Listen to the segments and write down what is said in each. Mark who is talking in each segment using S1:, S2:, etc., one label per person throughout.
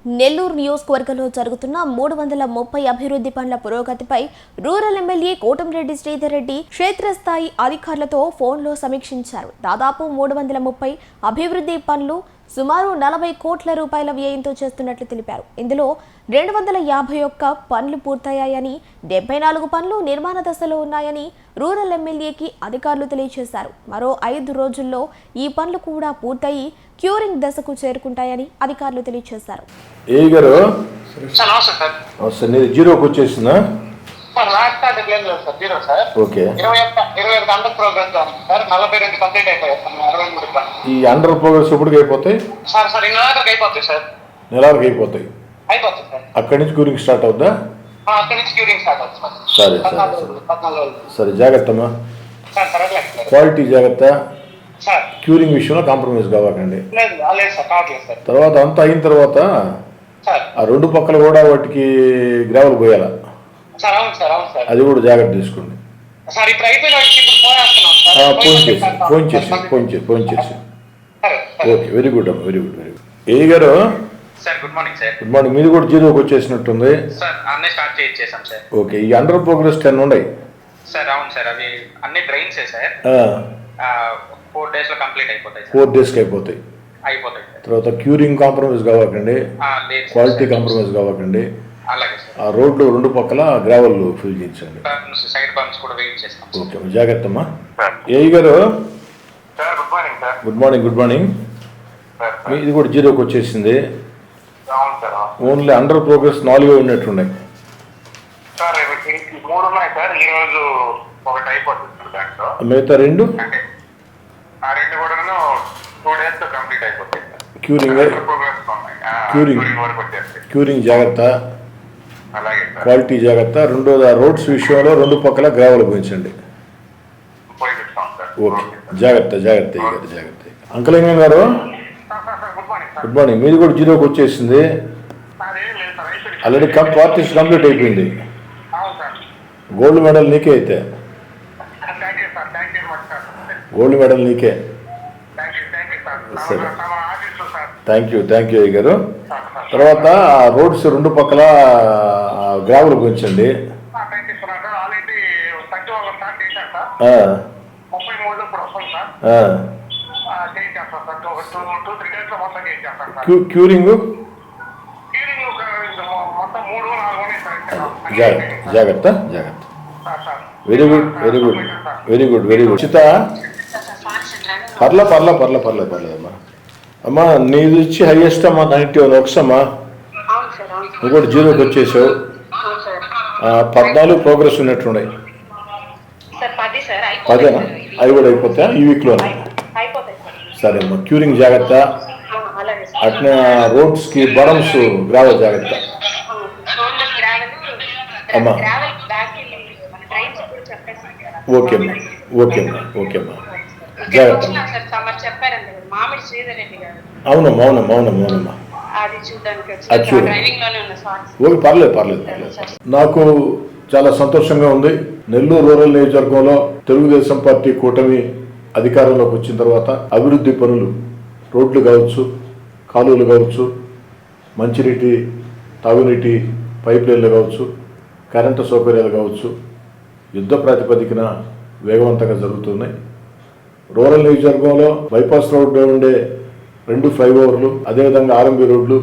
S1: నెల్లూరు నియోజకవర్గంలో జరుగుతున్న 330 అభివృద్ధి పనుల పురోగతిపై రూరల్ ఎమ్మెల్యే కోటంరెడ్డి శ్రీధర్ రెడ్డి క్షేత్రస్థాయి అధికారులతో ఫోన్లో సమీక్షించారు. దాదాపు 330 అభివృద్ధి పనులు సుమారు 40 కోట్ల రూపాయల వ్యయంతో చేస్తున్నట్లు తెలిపారు. ఇందులో 251 పనులు పూర్తయ్యాయని, 74 పనులు నిర్మాణ దశలో ఉన్నాయని రూరల్ ఎమ్మెల్యేకి అధికారులు తెలియజేశారు. మరో 5 రోజుల్లో ఈ పనులు కూడా పూర్తయి క్యూరింగ్ దశకు చేరుకుంటాయని అధికారులు తెలియజేశారు.
S2: జీరోకి వచ్చేసిందా? ఈ అండర్ ప్రోగ్రెస్ ఎప్పటికి అయిపోతాయి? నెలకి అయిపోతాయి. అక్కడి నుంచి క్యూరింగ్ స్టార్ట్ అవుద్దా? సరే సరే జాగ్రత్తమ్మా, క్వాలిటీ జాగ్రత్త, క్యూరింగ్ విషయంలో కాంప్రమైజ్ కావకండి. తర్వాత అంతా అయిన తర్వాత ఆ రెండు పక్కల కూడా వాటికి గ్రావెల్ పోయాలా, అది కూడా జాగ్రత్త తీసుకోండి. ఫోన్ చేసి ఓకే, వెరీ గుడ్ అమ్మా, వెరీ గుడ్. ఏ గారు
S3: good morning sir.
S2: Good morning. మీది కూడా జీరోకి వచ్చేసినట్టుంది
S3: సార్. అన్నీ స్టార్ట్ చేయించేసాం సార్.
S2: ఓకే, ఈ అండర్ ప్రోగ్రెస్ 10 ఉన్నాయి
S3: సార్. అవును సార్, అవి అన్ని డ్రైన్స్ సార్. 4 days లో కంప్లీట్ అయిపోతాయి.
S2: 4 days కి అయిపోతాయి. తర్వాత క్యూరింగ్ కాంప్రమైజ్ కావకండి, క్వాలిటీ కాంప్రమైజ్ కావకండి. ఆ రోడ్లు రెండు పక్కల గ్రావెల్ ఫిల్ చేయించండి.
S3: సైడ్ బంప్స్ కూడా వెయిట్ చేస్తాం.
S2: ఓకే, జాగ్రత్త అమ్మా. ఏ గారు గుడ్ మార్నింగ్. Good morning. ఇది కూడా జీరోకి వచ్చేసింది. ఓన్లీ అండర్ ప్రోగ్రెస్ 4 ఉన్నట్టున్నాయి. మిగతా 2 క్యూరింగ్ జాగ్రత్త, క్వాలిటీ జాగ్రత్త. రెండోది ఆ రోడ్స్ విషయంలో రెండు పక్కల గ్రావెల్ పోయించండి. ఓకే, జాగ్రత్త జాగ్రత్త జాగ్రత్త. అంకలింగం గారు గుడ్ మార్నింగ్. మీది కూడా జీరోకి వచ్చేసింది. ఆల్రెడీ పార్టీస్ కంప్లీట్ అయిపోయింది. గోల్డ్ మెడల్ నీకే. అయితే గోల్డ్ మెడల్ నీకే. సరే, థ్యాంక్ యూ అయ్య గారు. తర్వాత రోడ్స్ రెండు పక్కల గ్రావెల్ గుంచండి. క్యూరింగ్ జాగ్రత్త జాగ్రత్త. Very good very good very good very good. చిత పర్లేదమ్మా. అమ్మా నీది వచ్చి హైయెస్ట్ అమ్మా 91 ఒకసమ్మా. నువ్వు కూడా జీరోకి వచ్చేసావు. 14 ప్రోగ్రెస్ ఉన్నట్టున్నాయి. 10 అవి కూడా అయిపోతాయా ఈ వీక్లోనే? సరే అమ్మా, క్యూరింగ్ జాగ్రత్త. అట్నే రోడ్స్కి బరమ్స్ గ్రావెల్ జాగ్రత్త అమ్మా. ఓకేమ్మా జాగ్రత్త. అవునమ్మా. అది చూడండి. ఓకే, పర్లేదు. నాకు చాలా సంతోషంగా ఉంది. నెల్లూరు రూరల్ నియోజకవర్గంలో తెలుగుదేశం పార్టీ కూటమి అధికారంలోకి వచ్చిన తర్వాత అభివృద్ధి పనులు, రోడ్లు కావచ్చు, కాలువలు కావచ్చు, మంచినీటి తాగునీటి పైప్ లైన్లు కావచ్చు, కరెంటు సౌకర్యాలు కావచ్చు, యుద్ధ ప్రాతిపదికన వేగవంతంగా జరుగుతున్నాయి. రూరల్ నియోజకవర్గంలో బైపాస్ రోడ్లో ఉండే 2 ఫ్లైఓవర్లు, అదేవిధంగా ఆర్ఎంబీ రోడ్లు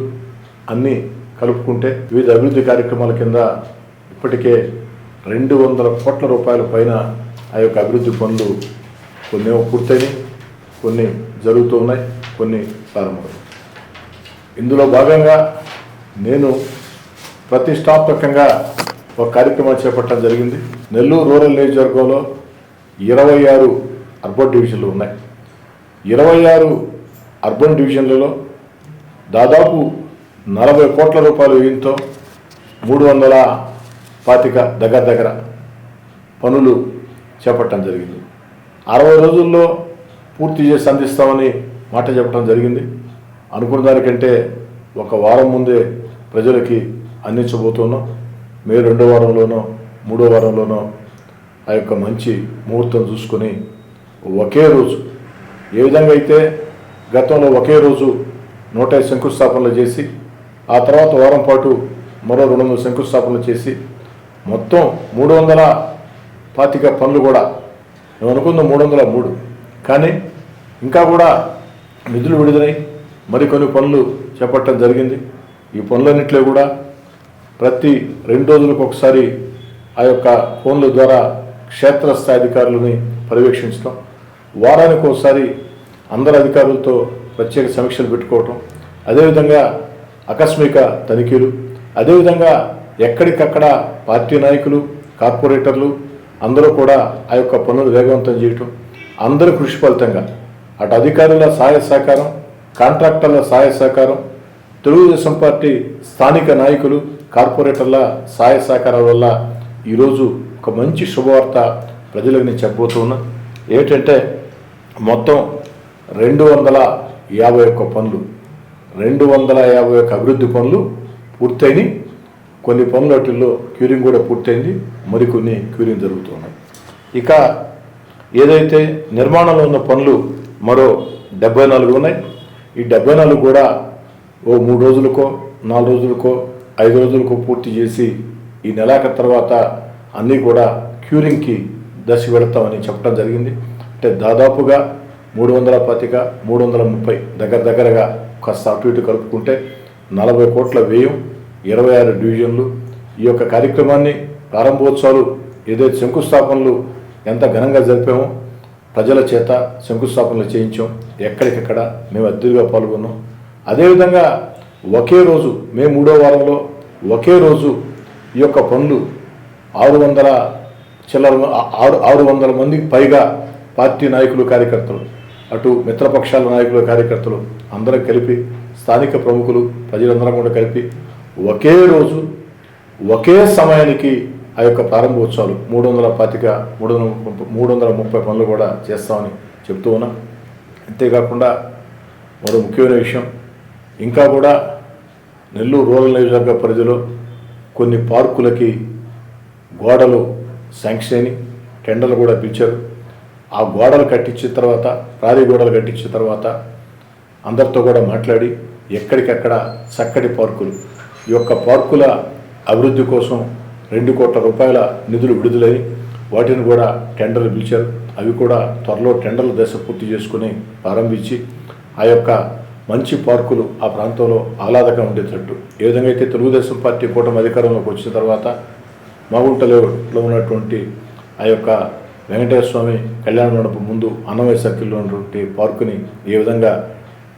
S2: అన్నీ కలుపుకుంటే వివిధ అభివృద్ధి కార్యక్రమాల కింద ఇప్పటికే 200 కోట్ల రూపాయల పైన ఆ యొక్క అభివృద్ధి పనులు కొన్ని పూర్తయినాయి, కొన్ని జరుగుతూ ఉన్నాయి, కొన్ని ప్రారంభమవుతాయి. ఇందులో భాగంగా నేను ప్రతిష్టాత్మకంగా ఒక కార్యక్రమాన్ని చేపట్టడం జరిగింది. నెల్లూరు రూరల్ నియోజకవర్గంలో 26 అర్బన్ డివిజన్లు ఉన్నాయి. 26 అర్బన్ డివిజన్లలో దాదాపు 40 కోట్ల రూపాయల వ్యయంతో 325 దగ్గర పనులు చేపట్టడం జరిగింది. 60 రోజుల్లో పూర్తి చేసి అందిస్తామని మాట చెప్పడం జరిగింది. అనుకున్న దానికంటే ఒక వారం ముందే ప్రజలకి అందించబోతున్నాం. మే 2వ వారంలోనో 3వ వారంలోనో ఆ యొక్క మంచి ముహూర్తం చూసుకొని ఒకే రోజు ఏ విధంగా అయితే గతంలో ఒకే రోజు 105 శంకుస్థాపనలు చేసి ఆ తర్వాత వారం పాటు మరో 200 శంకుస్థాపనలు చేసి మొత్తం 325 పనులు కూడా మేము అనుకున్న 303, కానీ ఇంకా కూడా నిధులు విడుదలై మరికొన్ని పనులు చేపట్టడం జరిగింది. ఈ పనులన్నింటిలో కూడా ప్రతి 2 రోజులకు ఒకసారి ఆ యొక్క ఫోన్ల ద్వారా క్షేత్రస్థాయి అధికారులని పర్యవేక్షించడం, వారానికి ఒకసారి అందరు అధికారులతో ప్రత్యేక సమీక్షలు పెట్టుకోవటం, అదేవిధంగా ఆకస్మిక తనిఖీలు, అదేవిధంగా ఎక్కడికక్కడ పార్టీ నాయకులు, కార్పొరేటర్లు అందరూ కూడా ఆ యొక్క పనులు వేగవంతం చేయటం, అందరి కృషి ఫలితంగా అటు అధికారుల సహాయ సహకారం, కాంట్రాక్టర్ల సహాయ సహకారం, తెలుగుదేశం పార్టీ స్థానిక నాయకులు, కార్పొరేటర్ల సహాయ సహకారాల వల్ల ఈరోజు ఒక మంచి శుభవార్త ప్రజలకు నేను చెప్పబోతున్నా. ఏంటంటే మొత్తం 251 పనులు, 251 అభివృద్ధి పనులు పూర్తయినాయి. కొన్ని పనులు వాటిల్లో క్యూరింగ్ కూడా పూర్తయింది, మరికొన్ని క్యూరింగ్ జరుగుతున్నాయి. ఇక ఏదైతే నిర్మాణంలో ఉన్న పనులు మరో 74 ఉన్నాయి. ఈ 74 కూడా ఓ 3 రోజులకో 4 రోజులకో 5 రోజులకో పూర్తి చేసి ఈ నెలాఖరు తర్వాత అన్నీ కూడా క్యూరింగ్కి దశ పెడతామని చెప్పడం జరిగింది. అంటే దాదాపుగా 325, 330 దగ్గరగా కాస్త అటు ఇటు కలుపుకుంటే 40 కోట్ల వ్యయం, 26 డివిజన్లు. ఈ యొక్క కార్యక్రమాన్ని ప్రారంభోత్సవాలు ఏదైతే శంకుస్థాపనలు ఎంత ఘనంగా జరిపామో ప్రజల చేత శంకుస్థాపనలు చేయించాం. ఎక్కడికక్కడ మేము అద్దెలుగా పాల్గొన్నాం. అదేవిధంగా ఒకే రోజు మే 3వ వారంలో ఒకే రోజు ఈ యొక్క పనులు 600 మందికి పైగా పార్టీ నాయకులు, కార్యకర్తలు, అటు మిత్రపక్షాల నాయకులు, కార్యకర్తలు అందరం కలిపి, స్థానిక ప్రముఖులు, ప్రజలందరం కూడా కలిపి ఒకే రోజు ఒకే సమయానికి ఆ యొక్క ప్రారంభోత్సవాలు 330 పనులు కూడా చేస్తామని చెప్తూ ఉన్నాం. అంతేకాకుండా మరో ముఖ్యమైన విషయం, ఇంకా కూడా నెల్లూరు రూరల్ నియోజకవర్గ పరిధిలో కొన్ని పార్కులకి గోడలు శాంక్షన్ అయిన, టెండర్లు కూడా పిలిచారు. ఆ గోడలు కట్టించిన తర్వాత, ప్రారీ గోడలు కట్టించిన తర్వాత అందరితో కూడా మాట్లాడి ఎక్కడికక్కడ చక్కటి పార్కులు, ఈ యొక్క పార్కుల అభివృద్ధి కోసం 2 కోట్ల రూపాయల నిధులు విడుదలై వాటిని కూడా టెండర్లు పిలిచారు. అవి కూడా త్వరలో టెండర్ల దశ పూర్తి చేసుకుని ప్రారంభించి ఆ యొక్క మంచి పార్కులు ఆ ప్రాంతంలో ఆహ్లాదకంగా ఉండేటట్టు, ఏ విధంగా అయితే తెలుగుదేశం పార్టీ కూటమి అధికారంలోకి వచ్చిన తర్వాత మాగుంటలో ఉన్నటువంటి ఆ యొక్క వెంకటేశ్వర స్వామి కళ్యాణ మండపం ముందు అన్నమయ్య సర్కిల్లో ఉన్నటువంటి పార్కుని ఏ విధంగా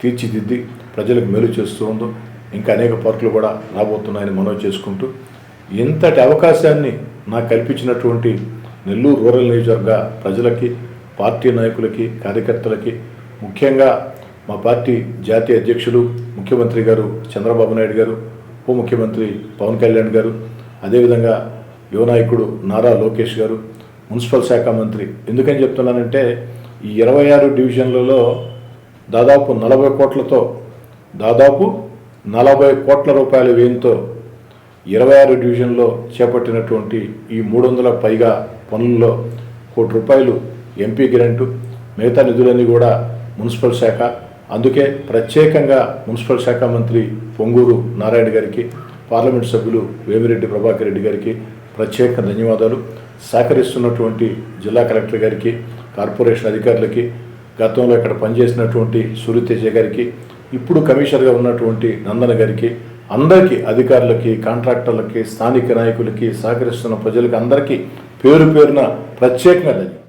S2: తీర్చిదిద్ది ప్రజలకు మేలు చేస్తూ ఉందో ఇంకా అనేక పార్కులు కూడా రాబోతున్నాయని మనవి చేసుకుంటూ, ఇంతటి అవకాశాన్ని నాకు కల్పించినటువంటి నెల్లూరు రూరల్ నియోజకవర్గ ప్రజలకి, పార్టీ నాయకులకి, కార్యకర్తలకి, ముఖ్యంగా మా పార్టీ జాతీయ అధ్యక్షులు ముఖ్యమంత్రి గారు చంద్రబాబు నాయుడు గారు, ఉప ముఖ్యమంత్రి పవన్ కళ్యాణ్ గారు, అదేవిధంగా యువ నాయకుడు నారా లోకేష్ గారు, మున్సిపల్ శాఖ మంత్రి. ఎందుకని చెప్తున్నానంటే ఈ 26 డివిజన్లలో దాదాపు 40 కోట్లతో, దాదాపు 40 కోట్ల రూపాయల వ్యయంతో 26 డివిజన్లో చేపట్టినటువంటి ఈ 300 పైగా పనుల్లో 1 కోటి రూపాయలు ఎంపీ గ్రాంటు, మిగతా నిధులన్నీ కూడా మున్సిపల్ శాఖ. అందుకే ప్రత్యేకంగా మున్సిపల్ శాఖ మంత్రి పొంగూరు నారాయణ గారికి, పార్లమెంట్ సభ్యులు వేమిరెడ్డి ప్రభాకర్ రెడ్డి గారికి ప్రత్యేక ధన్యవాదాలు. సహకరిస్తున్నటువంటి జిల్లా కలెక్టర్ గారికి, కార్పొరేషన్ అధికారులకి, గతంలో ఇక్కడ పనిచేసినటువంటి సూర్యతేజ గారికి, ఇప్పుడు కమిషనర్గా ఉన్నటువంటి నందన గారికి, అందరికీ, అధికారులకి, కాంట్రాక్టర్లకి, స్థానిక నాయకులకి, సహకరిస్తున్న ప్రజలకి అందరికీ పేరు పేరున ప్రత్యేకంగా ధన్యవాదాలు.